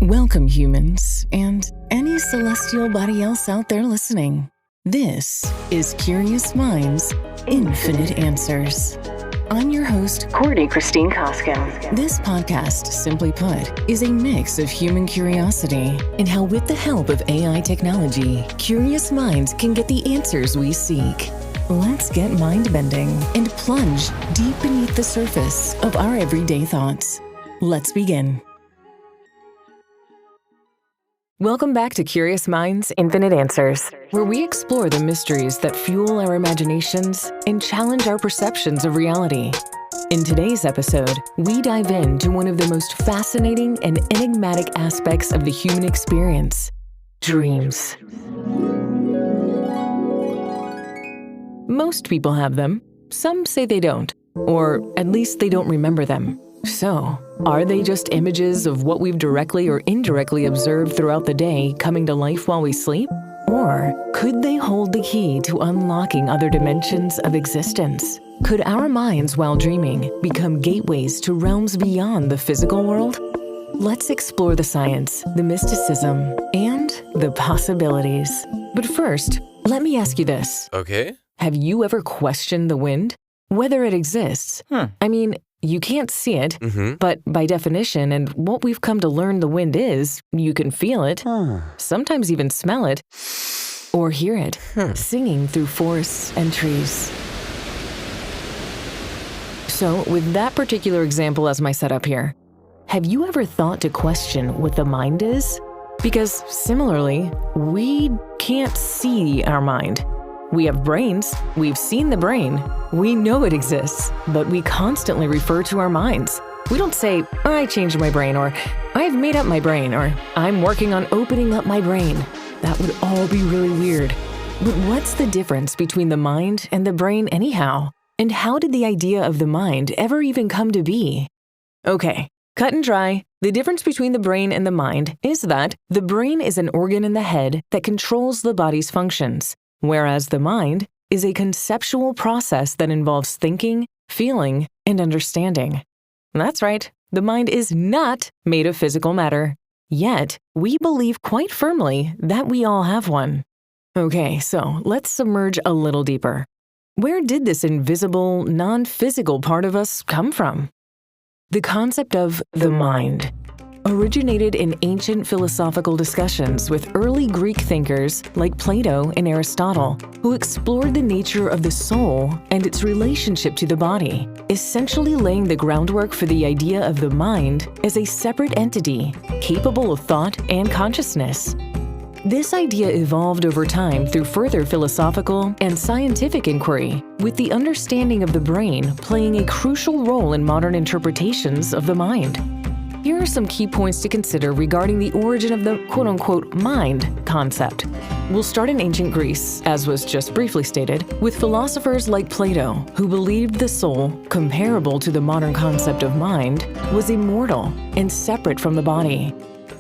Welcome, humans, and any celestial body else out there listening. This is Curious Minds, Infinite Answers. I'm your host, Courtney Christine Koskin. This podcast, simply put, is a mix of human curiosity and how, with the help of AI technology, curious minds can get the answers we seek. Let's get mind-bending and plunge deep beneath the surface of our everyday thoughts. Let's begin. Welcome back to Curious Minds, Infinite Answers, where we explore the mysteries that fuel our imaginations and challenge our perceptions of reality. In today's episode, we dive into one of the most fascinating and enigmatic aspects of the human experience: dreams. Most people have them. Some say they don't, or at least they don't remember them. So, are they just images of what we've directly or indirectly observed throughout the day coming to life while we sleep? Or could they hold the key to unlocking other dimensions of existence? Could our minds, while dreaming, become gateways to realms beyond the physical world? Let's explore the science, the mysticism, and the possibilities. But first, let me ask you this. Okay. Have you ever questioned the wind? Whether it exists? I mean, you can't see it, but by definition and what we've come to learn the wind is, you can feel it, sometimes even smell it, or hear it, singing through forests and trees. So, with that particular example as my setup here, have you ever thought to question what the mind is? Because similarly, we can't see our mind. We have brains, we've seen the brain, we know it exists, but we constantly refer to our minds. We don't say, I changed my brain, or I've made up my brain, or I'm working on opening up my brain. That would all be really weird. But what's the difference between the mind and the brain anyhow? And how did the idea of the mind ever even come to be? Okay, cut and dry. The difference between the brain and the mind is that the brain is an organ in the head that controls the body's functions, whereas the mind is a conceptual process that involves thinking, feeling, and understanding. That's right, the mind is not made of physical matter. Yet, we believe quite firmly that we all have one. Okay, so let's submerge a little deeper. Where did this invisible, non-physical part of us come from? The concept of the mind originated in ancient philosophical discussions with early Greek thinkers like Plato and Aristotle, who explored the nature of the soul and its relationship to the body, essentially laying the groundwork for the idea of the mind as a separate entity, capable of thought and consciousness. This idea evolved over time through further philosophical and scientific inquiry, with the understanding of the brain playing a crucial role in modern interpretations of the mind. Here are some key points to consider regarding the origin of the quote-unquote mind concept. We'll start in ancient Greece, as was just briefly stated, with philosophers like Plato, who believed the soul, comparable to the modern concept of mind, was immortal and separate from the body,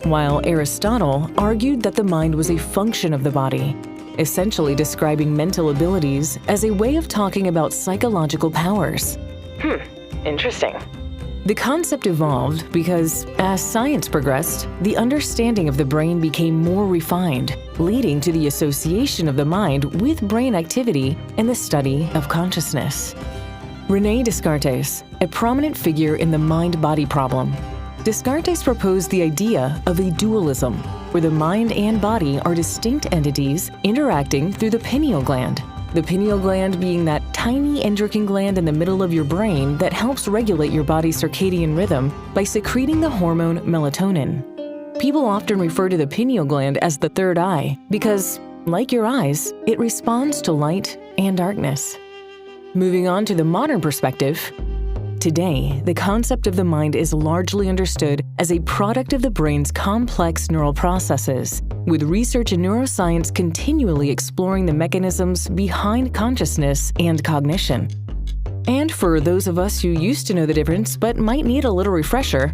while Aristotle argued that the mind was a function of the body, essentially describing mental abilities as a way of talking about psychological powers. Interesting. The concept evolved because, as science progressed, the understanding of the brain became more refined, leading to the association of the mind with brain activity and the study of consciousness. René Descartes, a prominent figure in the mind-body problem. Descartes proposed the idea of a dualism, where the mind and body are distinct entities interacting through the pineal gland. The pineal gland being that tiny endocrine gland in the middle of your brain that helps regulate your body's circadian rhythm by secreting the hormone melatonin. People often refer to the pineal gland as the third eye because, like your eyes, it responds to light and darkness. Moving on to the modern perspective, today, the concept of the mind is largely understood as a product of the brain's complex neural processes, with research in neuroscience continually exploring the mechanisms behind consciousness and cognition. And for those of us who used to know the difference but might need a little refresher,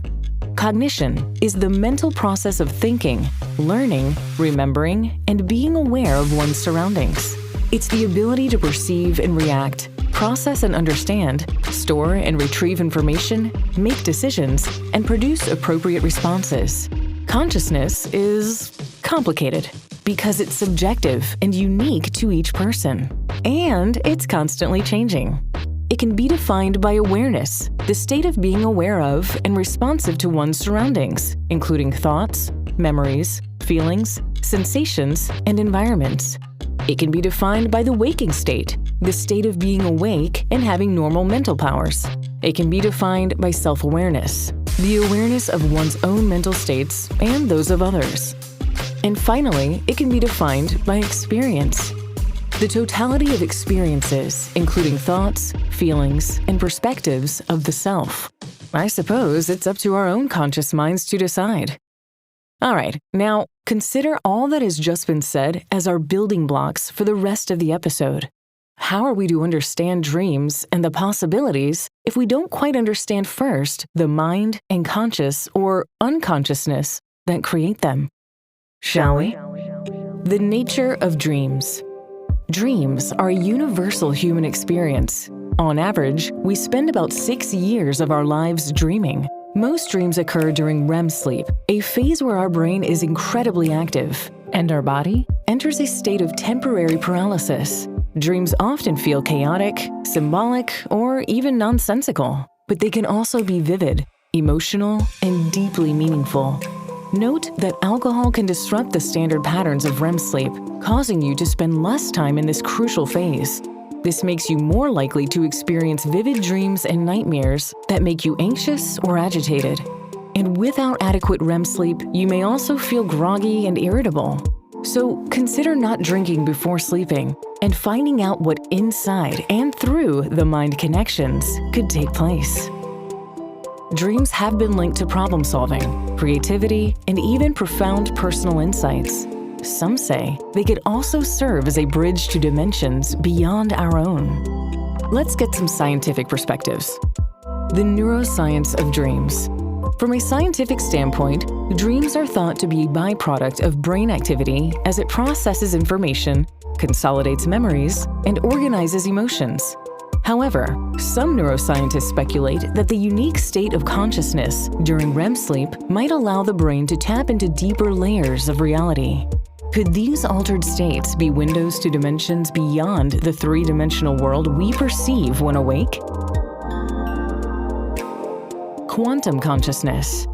cognition is the mental process of thinking, learning, remembering, and being aware of one's surroundings. It's the ability to perceive and react, process and understand, store and retrieve information, make decisions, and produce appropriate responses. Consciousness is complicated because it's subjective and unique to each person, and it's constantly changing. It can be defined by awareness, the state of being aware of and responsive to one's surroundings, including thoughts, memories, feelings, sensations, and environments. It can be defined by the waking state, the state of being awake and having normal mental powers. It can be defined by self-awareness, the awareness of one's own mental states and those of others. And finally, it can be defined by experience. The totality of experiences, including thoughts, feelings, and perspectives of the self. I suppose it's up to our own conscious minds to decide. All right, now consider all that has just been said as our building blocks for the rest of the episode. How are we to understand dreams and the possibilities if we don't quite understand first the mind and conscious or unconsciousness that create them? Shall we? The nature of dreams. Dreams are a universal human experience. On average, we spend about 6 years of our lives dreaming. Most dreams occur during REM sleep, a phase where our brain is incredibly active, and our body enters a state of temporary paralysis. Dreams often feel chaotic, symbolic, or even nonsensical, but they can also be vivid, emotional, and deeply meaningful. Note that alcohol can disrupt the standard patterns of REM sleep, causing you to spend less time in this crucial phase. This makes you more likely to experience vivid dreams and nightmares that make you anxious or agitated. And without adequate REM sleep, you may also feel groggy and irritable. So consider not drinking before sleeping and finding out what inside and through the mind connections could take place. Dreams have been linked to problem solving, creativity, and even profound personal insights. Some say they could also serve as a bridge to dimensions beyond our own. Let's get some scientific perspectives. The neuroscience of dreams. From a scientific standpoint, dreams are thought to be a byproduct of brain activity as it processes information, consolidates memories, and organizes emotions. However, some neuroscientists speculate that the unique state of consciousness during REM sleep might allow the brain to tap into deeper layers of reality. Could these altered states be windows to dimensions beyond the three-dimensional world we perceive when awake? Quantum consciousness.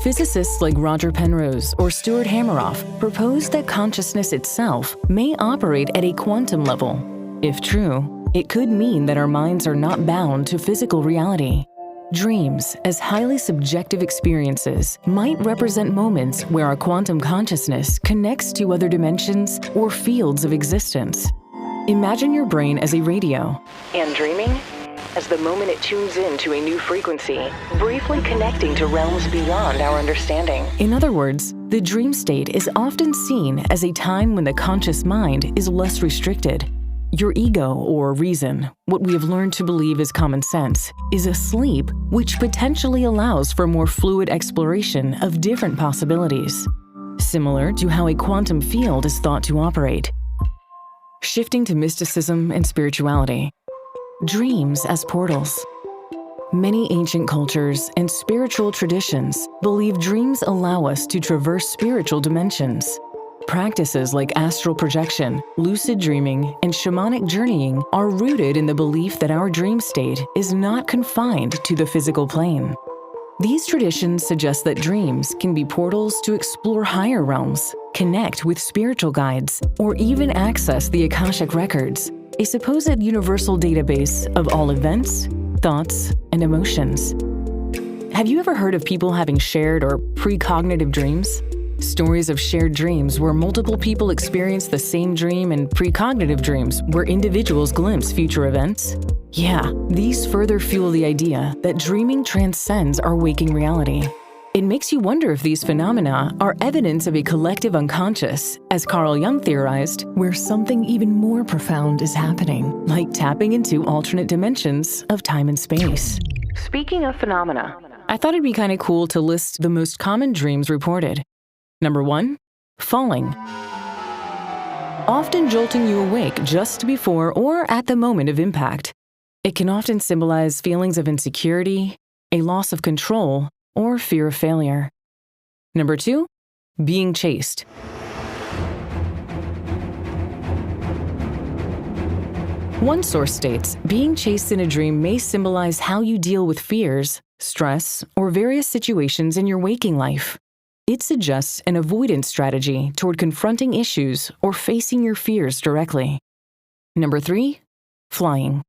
Physicists like Roger Penrose or Stuart Hameroff propose that consciousness itself may operate at a quantum level. If true, it could mean that our minds are not bound to physical reality. Dreams, as highly subjective experiences, might represent moments where our quantum consciousness connects to other dimensions or fields of existence. Imagine your brain as a radio, and dreaming as the moment it tunes in to a new frequency, briefly connecting to realms beyond our understanding. In other words, the dream state is often seen as a time when the conscious mind is less restricted. Your ego, or reason, what we have learned to believe is common sense, is asleep, which potentially allows for more fluid exploration of different possibilities, similar to how a quantum field is thought to operate. Shifting to mysticism and spirituality. Dreams as portals. Many ancient cultures and spiritual traditions believe dreams allow us to traverse spiritual dimensions. Practices like astral projection, lucid dreaming, and shamanic journeying are rooted in the belief that our dream state is not confined to the physical plane. These traditions suggest that dreams can be portals to explore higher realms, connect with spiritual guides, or even access the Akashic records, a supposed universal database of all events, thoughts, and emotions. Have you ever heard of people having shared or precognitive dreams? Stories of shared dreams where multiple people experience the same dream, and precognitive dreams where individuals glimpse future events? Yeah, these further fuel the idea that dreaming transcends our waking reality. It makes you wonder if these phenomena are evidence of a collective unconscious, as Carl Jung theorized, where something even more profound is happening, like tapping into alternate dimensions of time and space. Speaking of phenomena, I thought it'd be kind of cool to list the most common dreams reported. Number 1, falling. Often jolting you awake just before or at the moment of impact. It can often symbolize feelings of insecurity, a loss of control, or fear of failure. Number 2, being chased. One source states, being chased in a dream may symbolize how you deal with fears, stress, or various situations in your waking life. It suggests an avoidance strategy toward confronting issues or facing your fears directly. Number 3, flying,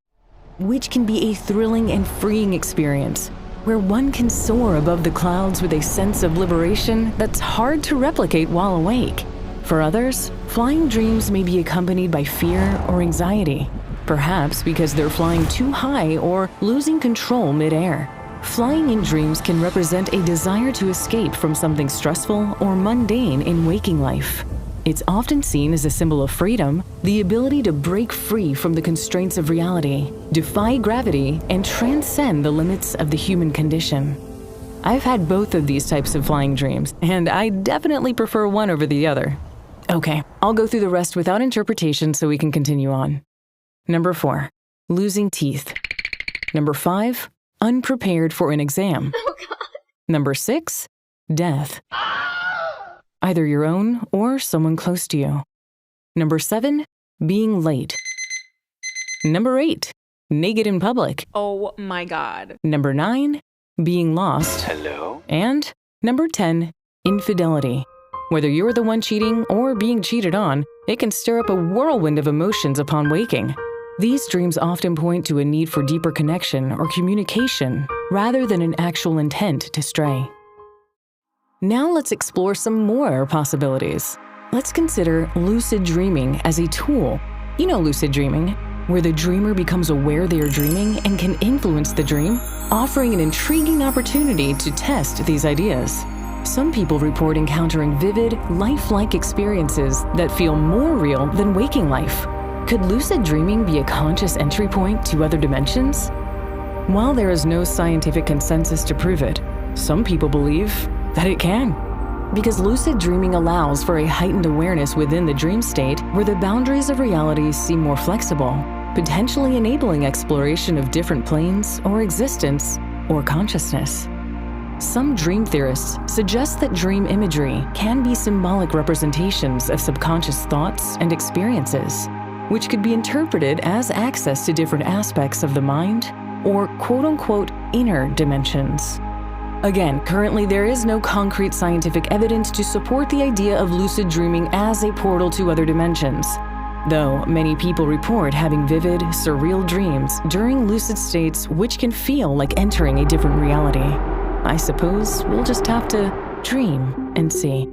which can be a thrilling and freeing experience where one can soar above the clouds with a sense of liberation that's hard to replicate while awake. For others, flying dreams may be accompanied by fear or anxiety, perhaps because they're flying too high or losing control midair. Flying in dreams can represent a desire to escape from something stressful or mundane in waking life. It's often seen as a symbol of freedom, the ability to break free from the constraints of reality, defy gravity, and transcend the limits of the human condition. I've had both of these types of flying dreams, and I definitely prefer one over the other. Okay, I'll go through the rest without interpretation so we can continue on. Number 4, losing teeth. Number 5, unprepared for an exam. Oh, God. Number 6, death. Either your own or someone close to you. Number 7, being late. Number 8, naked in public. Oh my God. Number 9, being lost. Hello? And number 10, infidelity. Whether you're the one cheating or being cheated on, it can stir up a whirlwind of emotions upon waking. These dreams often point to a need for deeper connection or communication rather than an actual intent to stray. Now let's explore some more possibilities. Let's consider lucid dreaming as a tool. You know lucid dreaming, where the dreamer becomes aware they are dreaming and can influence the dream, offering an intriguing opportunity to test these ideas. Some people report encountering vivid, lifelike experiences that feel more real than waking life. Could lucid dreaming be a conscious entry point to other dimensions? While there is no scientific consensus to prove it, some people believe that it can. Because lucid dreaming allows for a heightened awareness within the dream state where the boundaries of reality seem more flexible, potentially enabling exploration of different planes or existence or consciousness. Some dream theorists suggest that dream imagery can be symbolic representations of subconscious thoughts and experiences, which could be interpreted as access to different aspects of the mind or quote-unquote inner dimensions. Again, currently there is no concrete scientific evidence to support the idea of lucid dreaming as a portal to other dimensions, though many people report having vivid, surreal dreams during lucid states which can feel like entering a different reality. I suppose we'll just have to dream and see.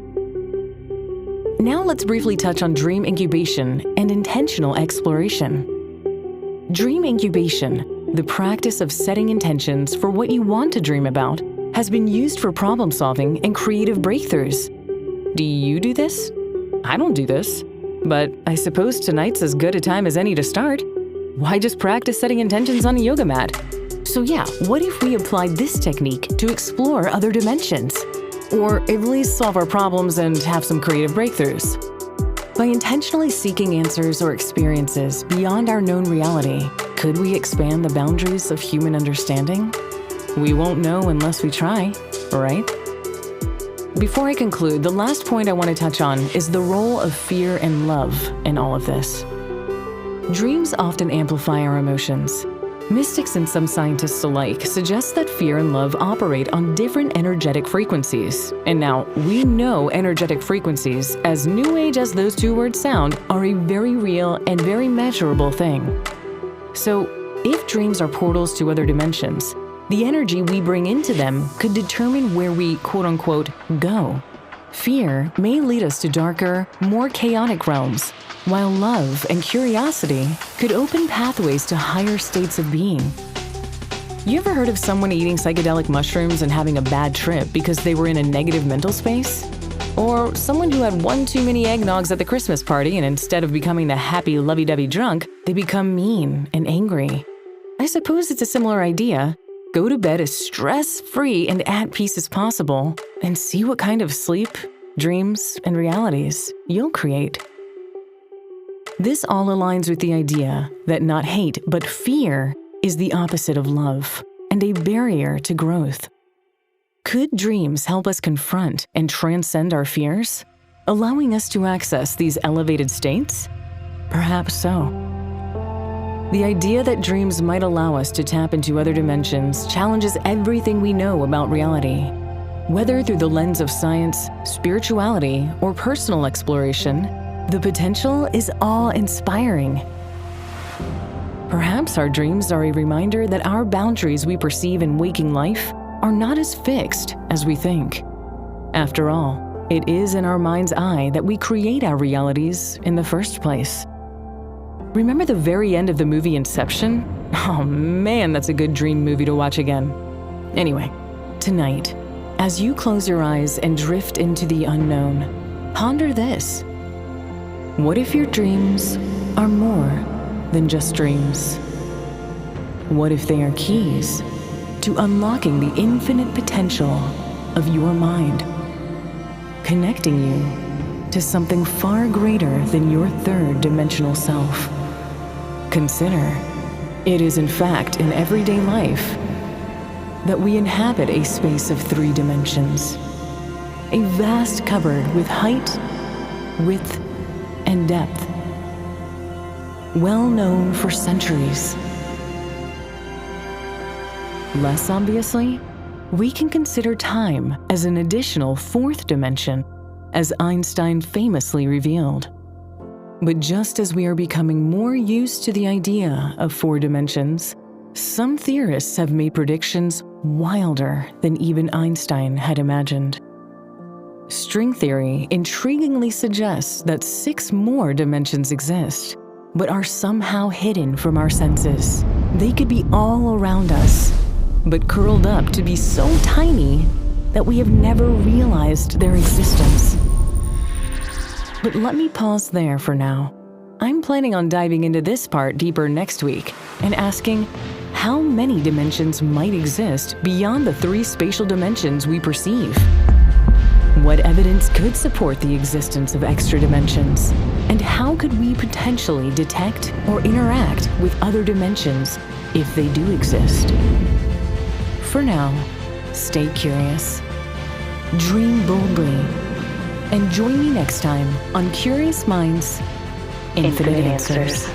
Now let's briefly touch on dream incubation and intentional exploration. Dream incubation, the practice of setting intentions for what you want to dream about, has been used for problem solving and creative breakthroughs. Do you do this? I don't do this, but I suppose tonight's as good a time as any to start. Why just practice setting intentions on a yoga mat? So yeah, what if we applied this technique to explore other dimensions? Or at least solve our problems and have some creative breakthroughs? By intentionally seeking answers or experiences beyond our known reality, could we expand the boundaries of human understanding? We won't know unless we try, right? Before I conclude, the last point I want to touch on is the role of fear and love in all of this. Dreams often amplify our emotions. Mystics and some scientists alike suggest that fear and love operate on different energetic frequencies. And now, we know energetic frequencies, as new age as those two words sound, are a very real and very measurable thing. So, if dreams are portals to other dimensions, the energy we bring into them could determine where we, quote-unquote, go. Fear may lead us to darker, more chaotic realms, while love and curiosity could open pathways to higher states of being. You ever heard of someone eating psychedelic mushrooms and having a bad trip because they were in a negative mental space? Or someone who had one too many eggnogs at the Christmas party and instead of becoming the happy, lovey-dovey drunk, they become mean and angry. I suppose it's a similar idea. Go to bed as stress-free and at peace as possible and see what kind of sleep, dreams, and realities you'll create. This all aligns with the idea that not hate, but fear is the opposite of love and a barrier to growth. Could dreams help us confront and transcend our fears, allowing us to access these elevated states? Perhaps so. The idea that dreams might allow us to tap into other dimensions challenges everything we know about reality. Whether through the lens of science, spirituality, or personal exploration, the potential is awe-inspiring. Perhaps our dreams are a reminder that our boundaries we perceive in waking life are not as fixed as we think. After all, it is in our mind's eye that we create our realities in the first place. Remember the very end of the movie Inception? Oh man, that's a good dream movie to watch again. Anyway, tonight, as you close your eyes and drift into the unknown, ponder this. What if your dreams are more than just dreams? What if they are keys to unlocking the infinite potential of your mind, connecting you to something far greater than your third-dimensional self? Consider, it is in fact in everyday life that we inhabit a space of 3 dimensions, a vast cupboard with height, width, and depth, well known for centuries. Less obviously, we can consider time as an additional 4th dimension, as Einstein famously revealed. But just as we are becoming more used to the idea of 4 dimensions, some theorists have made predictions wilder than even Einstein had imagined. String theory intriguingly suggests that 6 more dimensions exist, but are somehow hidden from our senses. They could be all around us, but curled up to be so tiny that we have never realized their existence. But let me pause there for now. I'm planning on diving into this part deeper next week and asking how many dimensions might exist beyond the 3 spatial dimensions we perceive. What evidence could support the existence of extra dimensions? And how could we potentially detect or interact with other dimensions if they do exist? For now, stay curious, dream boldly, and join me next time on Curious Minds, Infinite Answers.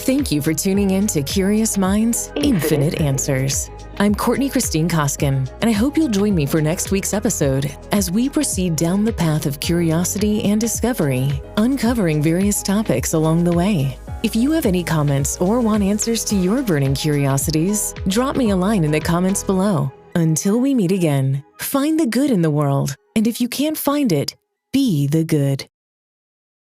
Thank you for tuning in to Curious Minds, Infinite Answers. I'm Courtney Christine Koskin, and I hope you'll join me for next week's episode as we proceed down the path of curiosity and discovery, uncovering various topics along the way. If you have any comments or want answers to your burning curiosities, drop me a line in the comments below. Until we meet again, find the good in the world, and if you can't find it, be the good.